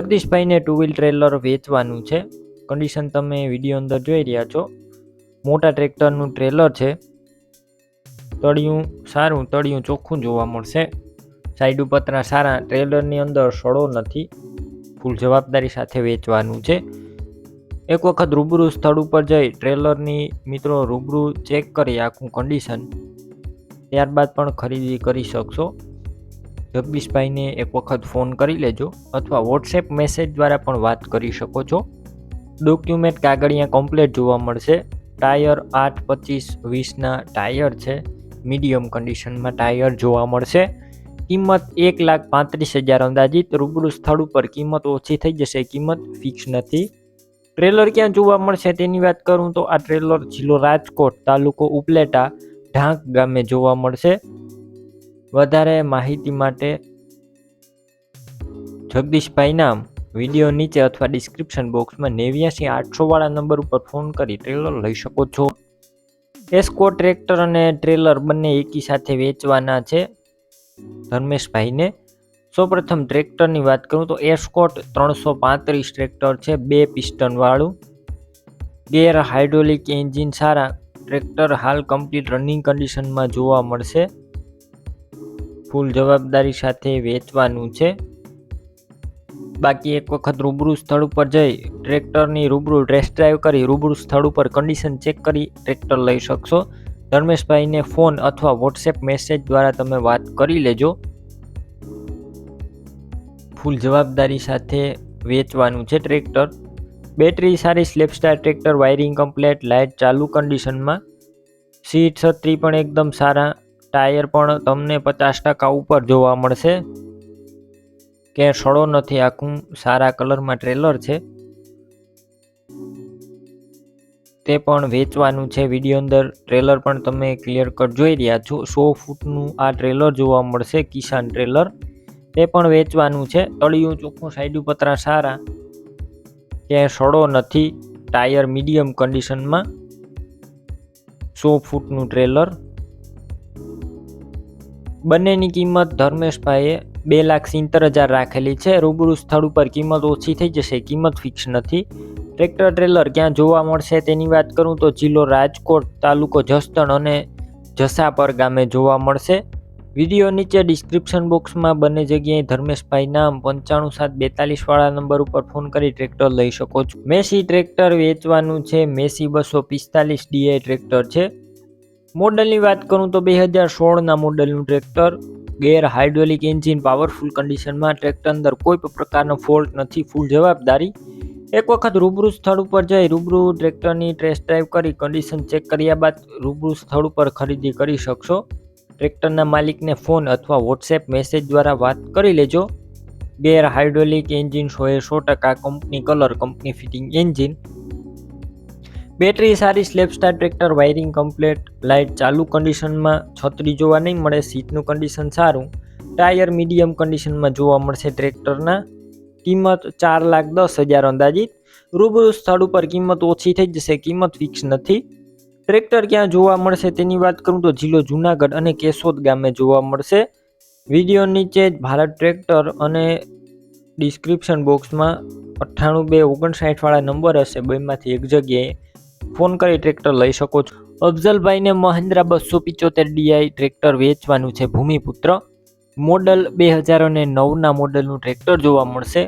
જગદીશભાઈને two wheel trailer વેચવાનું છે। Condition તમે વિડીયો અંદર જોઈ રહ્યા છો। મોટા ટ્રેક્ટરનું ટ્રેલર છે। તળિયું સારું, તળિયું ચોખ્ખું જોવા મળશે। સાઈડ પતરા સારા, ટ્રેલરની અંદર સડો નથી। ફૂલ જવાબદારી સાથે વેચવાનું છે। એક વખત રૂબરૂ સ્થળ ઉપર જઈ ટ્રેલરની મિત્રો રૂબરૂ ચેક કરી આખું કન્ડિશન, ત્યારબાદ પણ ખરીદી કરી શકશો। જગદીશભાઈને એક વખત ફોન કરી લેજો અથવા વોટ્સએપ મેસેજ દ્વારા પણ વાત કરી શકો છો। ડોક્યુમેન્ટ કાગળિયા કમ્પ્લીટ જોવા મળશે। ટાયર 8, 25, 20ના ટાયર છે। મીડિયમ કન્ડિશનમાં ટાયર જોવા મળશે। કિંમત 1,35,000 અંદાજિત। રૂબરૂ સ્થળ ઉપર કિંમત ઓછી થઈ જશે, કિંમત ફિક્સ નથી। ટ્રેલર ક્યાં જોવા મળશે તેની વાત કરું તો આ ટ્રેલર જિલ્લો રાજકોટ, તાલુકો ઉપલેટા, ઢાંક ગામે જોવા મળશે। વધારે માહિતી માટે જગદીશભાઈ નામ વિડીયો નીચે અથવા ડિસ્ક્રિપ્શન બોક્સમાં 89 800 નંબર ઉપર ફોન કરી ટ્રેલર લઈ શકો છો। એસ્કોટ ટ્રેક્ટર અને ટ્રેલર બંને એકી સાથે વેચવાના છે ધર્મેશભાઈને। સૌપ્રથમ ટ્રેક્ટરની વાત કરું તો એસ્કોટ 335 ટ્રેક્ટર છે, 2 પિસ્ટન વાળું, ગેર હાઇડ્રોલિક એન્જિન સારા। ટ્રેક્ટર હાલ કમ્પ્લીટ રનિંગ કન્ડિશનમાં જોવા મળશે। ફૂલ જવાબદારી સાથે વેચવાનું છે। બાકી એક વખત રૂબરૂ સ્થળ ઉપર જઈ ટ્રેક્ટરની રૂબરૂ ટેસ્ટ ડ્રાઈવ કરી રૂબરૂ સ્થળ ઉપર કન્ડિશન ચેક કરી ટ્રેક્ટર લઈ શકશો। ધર્મેશભાઈને ફોન અથવા વોટ્સએપ મેસેજ દ્વારા તમે વાત કરી લેજો। ફૂલ જવાબદારી સાથે વેચવાનું છે ટ્રેક્ટર। બેટરી સારી, self start tractor, wiring complete, light ચાલુ કન્ડિશનમાં, સીટ છત્રી પણ એકદમ સારા, ટાયર પણ તમને 50% ઉપર જોવા મળશે। કે સડો નથી, આખું સારા કલરમાં ટ્રેલર છે, તે પણ વેચવાનું છે। વિડીયો અંદર ટ્રેલર પણ તમે ક્લિયર કટ જોઈ રહ્યા છો। 100 ફૂટનું આ ટ્રેલર જોવા મળશે, કિસાન ટ્રેલર, તે પણ વેચવાનું છે। તળિયું ચોખ્ખું, સાઈડ પતરા સારા, ક્યાંય સડો નથી, ટાયર મીડિયમ કન્ડિશનમાં, 100 ફૂટનું ટ્રેલર। બંનેની કિંમત ધર્મેશભાઈએ 2,70,000 રાખેલી છે। રૂબરૂ સ્થળ ઉપર કિંમત ઓછી થઈ જશે, કિંમત ફિક્સ નથી। ટ્રેક્ટર ટ્રેલર ક્યાં જોવા મળશે તેની વાત કરું તો જિલ્લો રાજકોટ, તાલુકો જસદણ અને જસાપર ગામે જોવા મળશે। વિડીયો નીચે ડિસ્ક્રિપ્શન બોક્સમાં બંને જગ્યાએ ધર્મેશભાઈ નામ 95 742 નંબર ઉપર ફોન કરી ટ્રેક્ટર લઈ શકો છો। મેસી ટ્રેક્ટર વેચવાનું છે। મેસી 245 DI ટ્રેક્ટર છે। મોડલની વાત કરું તો 2016ના મોડલનું tractor, gear hydraulic engine, powerful કન્ડિશનમાં, ટ્રેક્ટર અંદર કોઈ પણ પ્રકારનો ફોલ્ટ નથી, ફૂલ જવાબદારી। એક વખત રૂબરૂ સ્થળ ઉપર જઈ રૂબરૂ ટ્રેક્ટરની ટેસ્ટ ડ્રાઈવ કરી કન્ડિશન ચેક કર્યા બાદ રૂબરૂ સ્થળ ઉપર ખરીદી કરી શકશો। ટ્રેક્ટરના માલિકને ફોન અથવા વોટ્સએપ મેસેજ દ્વારા વાત કરી લેજો। Gear hydraulic engine 100% company colour, company fitting engine, battery સારી, self start tractor, wiring complete, light ચાલુ કન્ડિશનમાં, છત્રી જોવા નહીં મળે, સીટનું કન્ડિશન સારું, ટાયર મીડિયમ કન્ડિશનમાં જોવા મળશે ટ્રેક્ટરના। કિંમત 4,10,000 અંદાજિત। રૂબરૂ સ્થળ ઉપર કિંમત ઓછી થઈ જશે, કિંમત ફિક્સ નથી। ટ્રેક્ટર ક્યાં જોવા મળશે તેની વાત કરું તો જિલ્લો જુનાગઢ અને કેશોદ ગામે જોવા મળશે। વિડીયો નીચે જ ભારત ટ્રેક્ટર અને ડિસ્ક્રિપ્શન બોક્સમાં 98 259 નંબર હશે, બેમાંથી એક જગ્યાએ ફોન કરી ટ્રેક્ટર લઈ શકો છો। અફઝલભાઈને મહિન્દ્રા 275 DI ટ્રેક્ટર વેચવાનું છે, ભૂમિપુત્ર, મોડલ 2009ના મોડલનું ટ્રેક્ટર જોવા મળશે।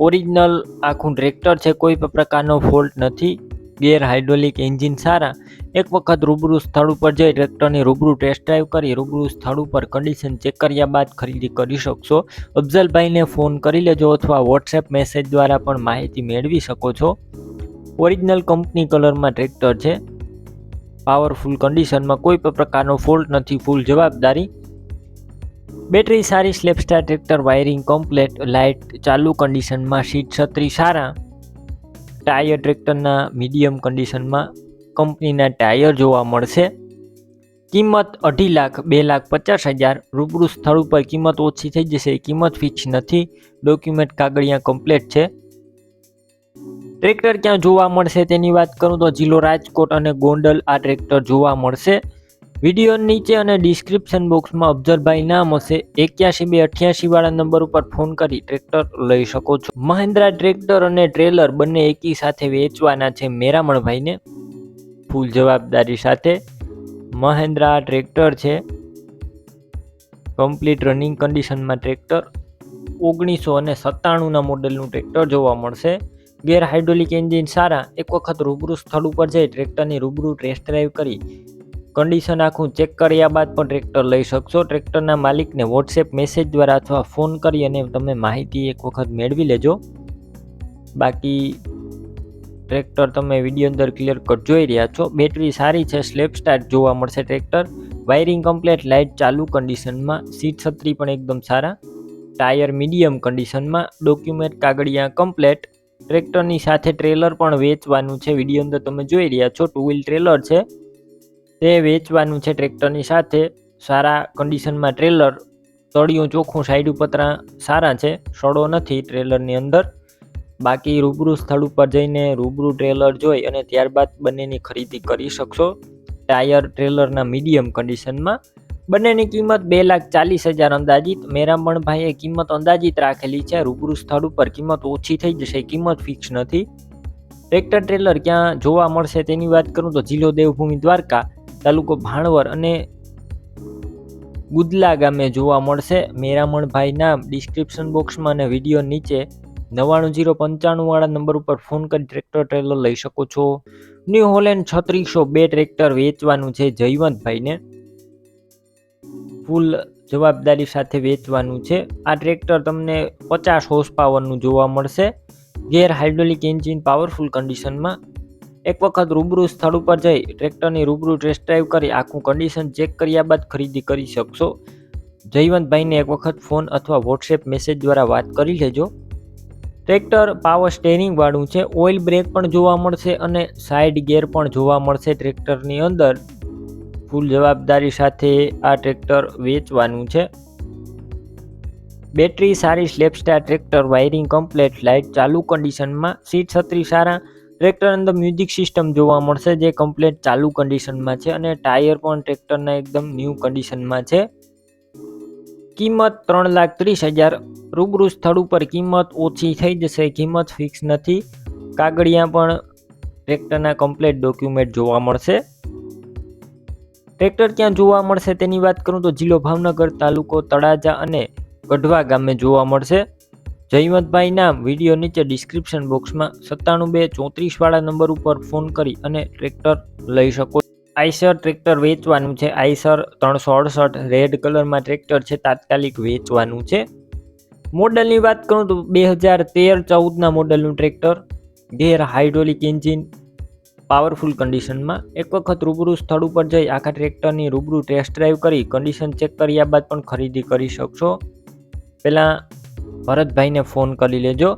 ઓરિજિનલ આખું ટ્રેક્ટર છે, કોઈ પણ પ્રકારનો ફોલ્ટ નથી, ગેર હાઇડ્રોલિક એન્જિન સારા। એક વખત રૂબરૂ સ્થળ ઉપર જઈ ટ્રેક્ટરની રૂબરૂ ટેસ્ટ ડ્રાઈવ કરી રૂબરૂ સ્થળ ઉપર કન્ડિશન ચેક કર્યા બાદ ખરીદી કરી શકશો। અફઝલભાઈને ફોન કરી લેજો અથવા વોટ્સએપ મેસેજ દ્વારા પણ માહિતી મેળવી શકો છો। ઓરિજિનલ કંપની કલરમાં ટ્રેક્ટર છે, પાવરફુલ કન્ડિશનમાં, કોઈ પણ પ્રકારનો ફોલ્ટ નથી, ફૂલ જવાબદારી। બેટરી સારી, self start tractor, wiring complete, light ચાલુ કન્ડિશનમાં, સીટ છત્રી સારા, ટાયર ટ્રેક્ટરના મીડિયમ કન્ડિશનમાં, કંપનીના ટાયર જોવા મળશે। કિંમત 2,00,000 2,50,000। રૂબરૂ સ્થળ ઉપર કિંમત ઓછી થઈ જશે, કિંમત ફિક્સ નથી। ડોક્યુમેન્ટ કાગળિયા કમ્પ્લીટ છે। ટ્રેક્ટર ક્યાં જોવા મળશે તેની વાત કરું તો જિલ્લો રાજકોટ અને ગોંડલ આ ટ્રેક્ટર જોવા મળશે। વિડીયો નીચે અને ડિસ્ક્રિપ્શન બોક્સમાં અફઝલભાઈ નામ હશે. 81 288 વાળા નંબર ઉપર ફોન કરી ટ્રેક્ટર લઈ શકો છો. મહિન્દ્રા ટ્રેક્ટર અને ટ્રેલર બંને એકી સાથે વેચવાના છે મેરામણભાઈને ફૂલ જવાબદારી સાથે. મહિન્દ્રા ટ્રેક્ટર છે, કમ્પ્લીટ રનિંગ કન્ડિશનમાં ટ્રેક્ટર. 1997ના મોડેલનું ટ્રેક્ટર જોવા મળશે. ગેર હાઇડ્રોલિક એન્જિન સારા. એક વખત રૂબરૂ સ્થળ ઉપર જઈ ટ્રેક્ટરની રૂબરૂ ટેસ્ટ ડ્રાઈવ કરી કન્ડિશન આખું ચેક કર્યા બાદ પણ ટ્રેક્ટર લઈ શકશો. ટ્રેક્ટરના માલિકને વોટ્સએપ મેસેજ દ્વારા અથવા ફોન કરી અને તમે માહિતી એક વખત મેળવી લેજો. બાકી ટ્રેક્ટર તમે વિડીયો અંદર ક્લિયર કટ જોઈ રહ્યા છો. બેટરી સારી છે, સ્લેપ સ્ટાર્ટ જોવા મળશે ટ્રેક્ટર. વાયરિંગ કમ્પ્લીટ, લાઇટ ચાલુ કન્ડિશનમાં. સીટ છત્રી પણ એકદમ સારા. ટાયર મીડિયમ કન્ડિશનમાં. ડોક્યુમેન્ટ કાગળિયા કમ્પ્લીટ. ટ્રેક્ટરની સાથે ટ્રેલર પણ વેચવાનું છે. વિડીયો અંદર તમે જોઈ રહ્યા છો 2 વ્હીલ ટ્રેલર છે, તે વેચવાનું છે ટ્રેક્ટરની સાથે. સારા કન્ડિશનમાં ટ્રેલર. તળિયું ચોખ્ખું, સાઈડ પતરા સારા છે, સડો નથી ટ્રેલરની અંદર. બાકી રૂબરૂ સ્થળ ઉપર જઈને રૂબરૂ ટ્રેલર જોઈ અને ત્યારબાદ બંનેની ખરીદી કરી શકશો. ટાયર ટ્રેલરના મીડિયમ કન્ડિશનમાં. બંનેની કિંમત 2,40,000 અંદાજિત. મેરામણભાઈએ કિંમત અંદાજિત રાખેલી છે. રૂબરૂ સ્થળ ઉપર કિંમત ઓછી થઈ જશે, કિંમત ફિક્સ નથી. ટ્રેક્ટર ટ્રેલર ક્યાં જોવા મળશે તેની વાત કરું તો જિલ્લો દેવભૂમિ દ્વારકા, તાલુકો ભાણવર અને ગુદલા ગામે જોવા મળશે. મેરામણભાઈ નામ ડિસ્ક્રિપ્શન બોક્સમાં અને વિડીયો નીચે 99 095 વાળા નંબર ઉપર ફોન કરી ટ્રેક્ટર ટ્રેલર લઈ શકો છો. ન્યૂ હોલેન્ડ 3602 ટ્રેક્ટર વેચવાનું છે જયવંતભાઈને ફૂલ જવાબદારી સાથે વેચવાનું છે. આ ટ્રેક્ટર તમને 50 હોર્સ પાવરનું જોવા મળશે. ગેર હાઇડ્રોલિક એન્જિન પાવરફુલ કન્ડિશનમાં. એક વખત રૂબરૂ સ્થળ ઉપર જઈ ટ્રેક્ટરની રૂબરૂ ટેસ્ટ ડ્રાઈવ કરી આખું કન્ડિશન ચેક કર્યા બાદ ખરીદી કરી શકશો. જયવંતભાઈને એક વખત ફોન અથવા વોટ્સએપ મેસેજ દ્વારા વાત કરી લેજો. ટ્રેક્ટર પાવર સ્ટેરિંગ વાળું છે. ઓઇલ બ્રેક પણ જોવા મળશે અને સાઇડ ગેર પણ જોવા મળશે ટ્રેક્ટરની અંદર. ફૂલ જવાબદારી સાથે આ ટ્રેક્ટર વેચવાનું છે. બેટરી સારી, self start tractor. Wiring complete, light ચાલુ કન્ડિશનમાં. સીટ છત્રી સારા. ટ્રેક્ટર અંદર મ્યુઝિક સિસ્ટમ જોવા મળશે જે કમ્પ્લીટ ચાલુ કન્ડિશનમાં છે અને ટાયર પણ ટ્રેક્ટરના એકદમ ન્યૂ કન્ડિશનમાં છે. કિંમત 3,30,000. રૂબરૂ સ્થળ ઉપર કિંમત ઓછી થઈ જશે, કિંમત ફિક્સ નથી. કાગળિયા પણ ટ્રેક્ટરના કમ્પ્લીટ ડોક્યુમેન્ટ જોવા મળશે. ટ્રેક્ટર ક્યાં જોવા મળશે તેની વાત કરું તો જિલ્લો ભાવનગર, તાલુકો તળાજા અને ગઢવા ગામે જોવા મળશે. જયવંતભાઈ નામ વિડીયો નીચે ડિસ્ક્રિપ્શન બોક્સમાં 97 234 વાળા નંબર ઉપર ફોન કરી અને ટ્રેક્ટર લઈ શકો. આઇશર ટ્રેક્ટર વેચવાનું છે. આઇશર 368 રેડ કલરમાં ટ્રેક્ટર છે, તાત્કાલિક વેચવાનું છે. મોડલની વાત કરું તો 2013-14ના મોડલનું tractor. Gear hydraulic engine powerful કન્ડિશનમાં. એક વખત રૂબરૂ સ્થળ ઉપર જઈ આખા ટ્રેક્ટરની રૂબરૂ ટેસ્ટ ડ્રાઈવ કરી કન્ડિશન ચેક કર્યા બાદ પણ ખરીદી કરી શકશો. પહેલાં ભરતભાઈને ફોન કરી લેજો.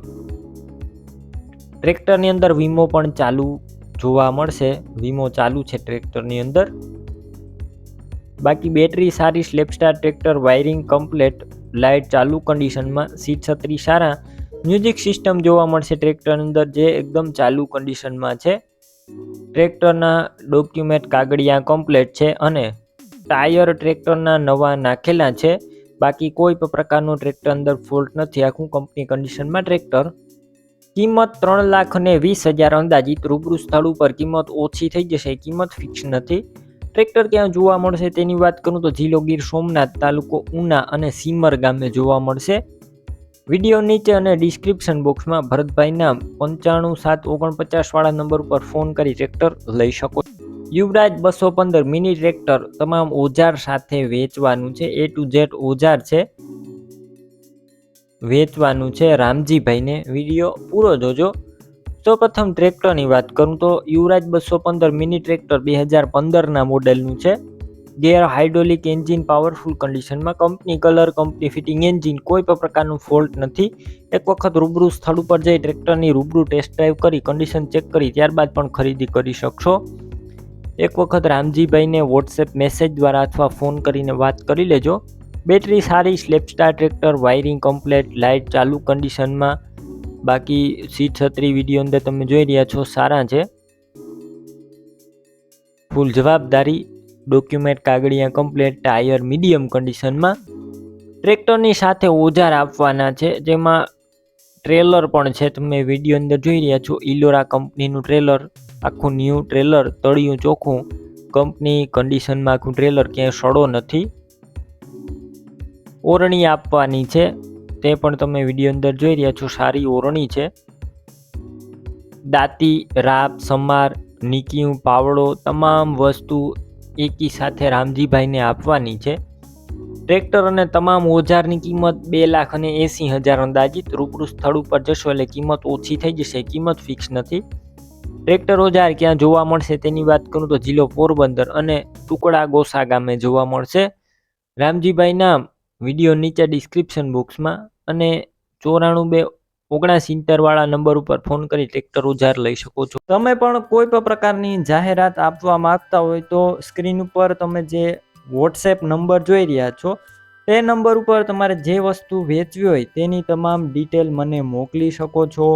ટ્રેક્ટરની અંદર વીમો પણ ચાલુ જોવા મળશે. વીમો ચાલુ છે ટ્રેક્ટરની અંદર. બાકી બેટરી સારી, self start tractor. Wiring complete, light ચાલુ કન્ડિશનમાં. સીટ છત્રી સારા. મ્યુઝિક સિસ્ટમ જોવા મળશે ટ્રેક્ટરની અંદર જે એકદમ ચાલુ કન્ડિશનમાં છે. ટ્રેક્ટરના ડોક્યુમેન્ટ કાગળિયા કમ્પ્લીટ છે અને ટાયર ટ્રેક્ટરના નવા નાખેલા છે. બાકી કોઈ પણ પ્રકારનું ટ્રેક્ટર અંદર ફોલ્ટ નથી. આખું કંપની કન્ડિશનમાં ટ્રેક્ટર. કિંમત 3,20,000 અંદાજિત. રૂબરૂ સ્થળ ઉપર કિંમત ઓછી થઈ જશે, કિંમત ફિક્સ નથી. ટ્રેક્ટર ક્યાં જોવા મળશે તેની વાત કરું તો જિલ્લો ગીર સોમનાથ, તાલુકો ઉના અને સીમર ગામે જોવા મળશે. વિડીયો નીચે અને ડિસ્ક્રિપ્શન બોક્સમાં ભરતભાઈ નામ 95 749 વાળા નંબર ઉપર ફોન કરી ટ્રેક્ટર લઈ શકો. યુવરાજ 215 મિની ટ્રેક્ટર તમામ ઓજાર સાથે વેચવાનું છે. A to Z ઓજાર છે, વેચવાનું છે રામજીભાઈને. વિડીયો પૂરો જોજો. સૌપ્રથમ ટ્રેક્ટરની વાત કરું તો યુવરાજ 215 મિની ટ્રેક્ટર 2015ના મોડેલનું છે. ગેર હાઇડ્રોલિક એન્જિન પાવરફુલ કન્ડિશનમાં. Company colour, company fitting engine, કોઈ પણ પ્રકારનું ફોલ્ટ નથી. એક વખત રૂબરૂ સ્થળ ઉપર જઈ ટ્રેક્ટરની રૂબરૂ ટેસ્ટ ડ્રાઈવ કરી કન્ડિશન ચેક કરી ત્યારબાદ પણ ખરીદી કરી શકશો. એક વખત રામજીભાઈને વોટ્સએપ મેસેજ દ્વારા અથવા ફોન કરીને વાત કરી લેજો. બેટરી સારી, self start tractor. Wiring complete, light ચાલુ કન્ડિશનમાં. બાકી સીટ છત્રી વિડીયો અંદર તમે જોઈ રહ્યા છો સારા છે. ફૂલ જવાબદારી. ડોક્યુમેન્ટ કાગળિયા કમ્પ્લીટ, ટાયર મીડિયમ કન્ડિશનમાં. ટ્રેક્ટરની સાથે ઓજાર આપવાના છે, જેમાં ટ્રેલર પણ છે. તમે વિડીયો અંદર જોઈ રહ્યા છો ઇલોરા કંપનીનું ટ્રેલર, આખું ન્યૂ ટ્રેલર, તળિયું ચોખ્ખું, કંપની કન્ડિશનમાં આખું ટ્રેલર, ક્યાંય સડો નથી. ઓરણી આપવાની છે, તે પણ તમે વિડીયો અંદર જોઈ રહ્યા છો, સારી ઓરણી છે. દાંતી, રાપ, સમાર, નીકિયું, પાવડો તમામ વસ્તુ એકી સાથે રામજીભાઈને આપવાની છે. ટ્રેક્ટર અને તમામ ઓજારની કિંમત 2,80,000 અંદાજિત. રૂબરૂ સ્થળ ઉપર જશો એટલે કિંમત ઓછી થઈ જશે, કિંમત ફિક્સ નથી. ટ્રેક્ટર ઓજાર ક્યાં જોવા મળશે તેની વાત કરું તો જિલ્લો પોરબંદર અને ટુકડા ગોસા ગામે જોવા મળશે. રામજીભાઈના વિડીયો નીચે ડિસ્ક્રિપ્શન બોક્સમાં અને 942970 વાળા નંબર ઉપર ફોન કરી ટ્રેક્ટર ઓજાર લઈ શકો છો. તમે પણ કોઈ પણ પ્રકારની જાહેરાત આપવા માંગતા હોય તો સ્ક્રીન ઉપર તમે જે વોટ્સએપ નંબર જોઈ રહ્યા છો તે નંબર ઉપર તમારે જે વસ્તુ વેચવી હોય તેની તમામ ડિટેલ મને મોકલી શકો છો.